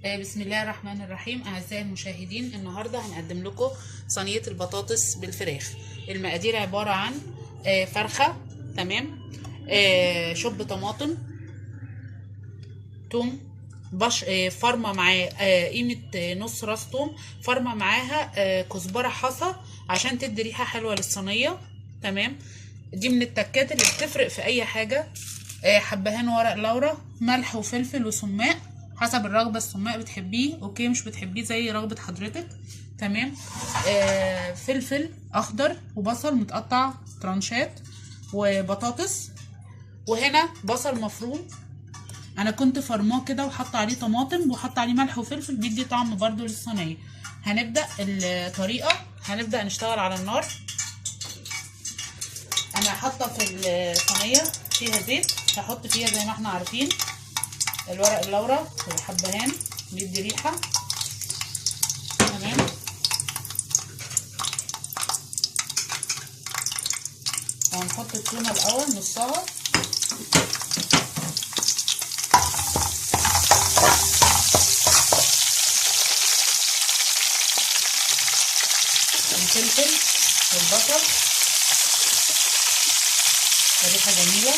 بسم الله الرحمن الرحيم. أعزائي المشاهدين، النهاردة هنقدم لكم صينية البطاطس بالفراخ. المقادير عبارة عن فرخة، تمام، شوب طماطم، توم، بش فرمة معاه قيمة نص راس توم، فرمة معاها كزبرة حصى عشان تدي ريحة حلوة للصينية، تمام. دي من التكات اللي بتفرق في أي حاجة. حبهان ورق لورا، ملح وفلفل وسماق حسب الرغبة. السماق بتحبيه اوكي، مش بتحبيه زي رغبة حضرتك، تمام. فلفل اخضر وبصل متقطع ترانشات وبطاطس. وهنا بصل مفروم، انا كنت فرماه كده وحط عليه طماطم وحط عليه ملح وفلفل، بيدي طعم برضو للصينيه. هنبدا الطريقه، هنبدا نشتغل على النار. انا حاطه في الصينيه فيها زيت، هحط فيها زي ما احنا عارفين الورق اللورا والحبهان، بيدي ريحه، تمام. وهنحط التونه الاول نصها، الفلفل والبصل، ريحه جميله.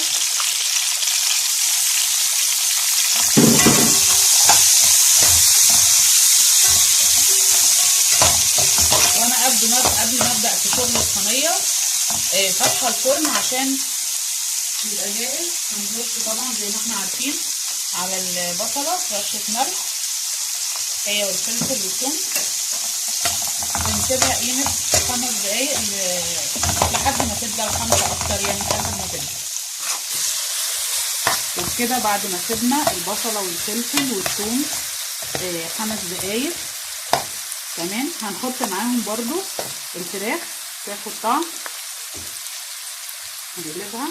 وانا قبل ما ابدا في شغل الصينيه فاتحه الفرن عشان يبقى جاهز. هنرش طبعا زي ما احنا عارفين على البصله رشه ملح هي والفلفل والثوم، ونسيبها قيمه 5 دقايق لحد ما تبدا الخمسه اكتر، يعني لحد ما تبدا. وبكده بعد ما سيبنا البصله والفلفل والثوم 5 دقايق، تمام، هنحط معاهم برضو الفراخ تاخد طعم. هنقلبها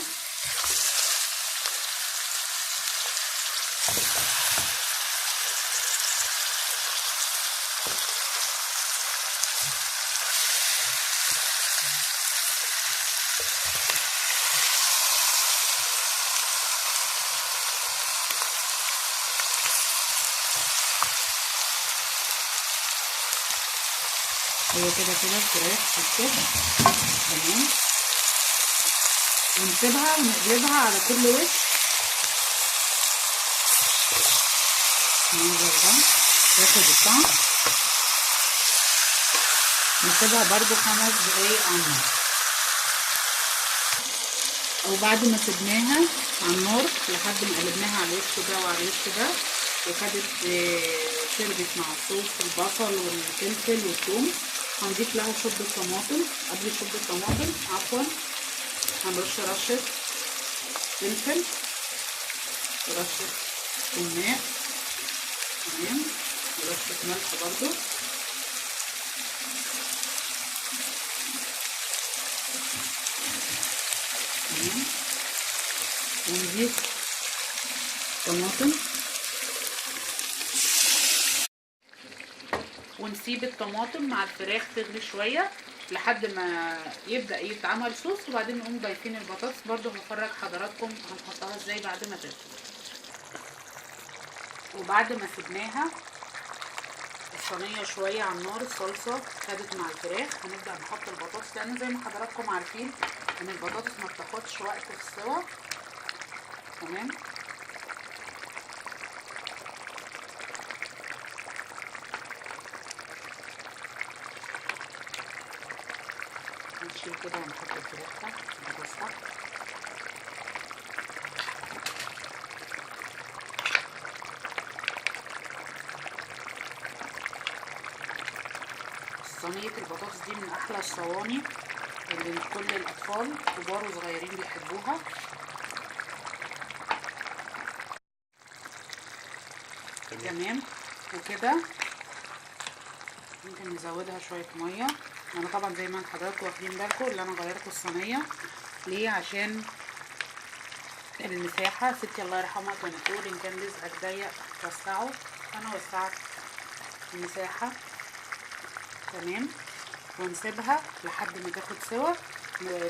هي كده الفراخ هتسيبها، تمام، ونسيبها ونقلبها على كل وش المنظر ده تاخد الطعم. نسيبها برضو 5 دقايق على النار. وبعد ما سيبناها على النار لحد ما قلبناها على الوش ده وعلى الوش ده وخدت شربت مع الصوص البصل والفلفل والثوم، هنضيف لها شوربة طماطم. قبل شوربة طماطم عفوا هنرش رشة فلفل ورشة سماق، تمام، ورشة ملح برضو، تمام. ونضيف طماطم ونسيب الطماطم مع الفراخ تغلي شويه لحد ما يبدا يتعمل صوص، وبعدين نقوم ضايفين البطاطس. برضو هفرج حضراتكم هنحطها ازاي بعد ما تغلي. وبعد ما سيبناها الصينيه شويه على النار، الصلصه خدت مع الفراخ، هنبدا نحط البطاطس، لان زي ما حضراتكم عارفين ان البطاطس ما بتاخدش وقت في السوا، تمام. نشيل كده ونحط الفراخ بتاعتها. صينية البطاطس دي من احلى الصواني اللي كل الاطفال كبار وصغيرين بيحبوها. تمام. وكده ممكن نزودها شويه ميه. انا طبعا زي ما حضراتكم واخدين بالكم اللي انا غيرت الصينيه ليه، عشان المساحه. ستي الله يرحمها كانت تقول ان كان رزقك ضيق وسعه، فانا وسعت المساحه، تمام. ونسيبها لحد ما تاخد سوا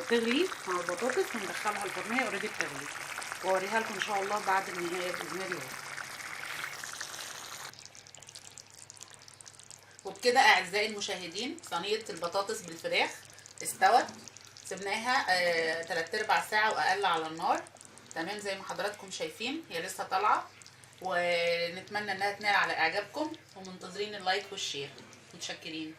تغلي مع البطاطس، وندخلها الفرن هي اوريدي بتغلي، واوريها لكم ان شاء الله بعد النهايه باذن الله. وبكده اعزائي المشاهدين صينيه البطاطس بالفراخ استوت. سيبناها 3/4 ساعه واقل على النار. تمام زي ما حضراتكم شايفين هي لسه طالعه. ونتمنى انها تنال على اعجابكم ومنتظرين اللايك والشير. متشكرين.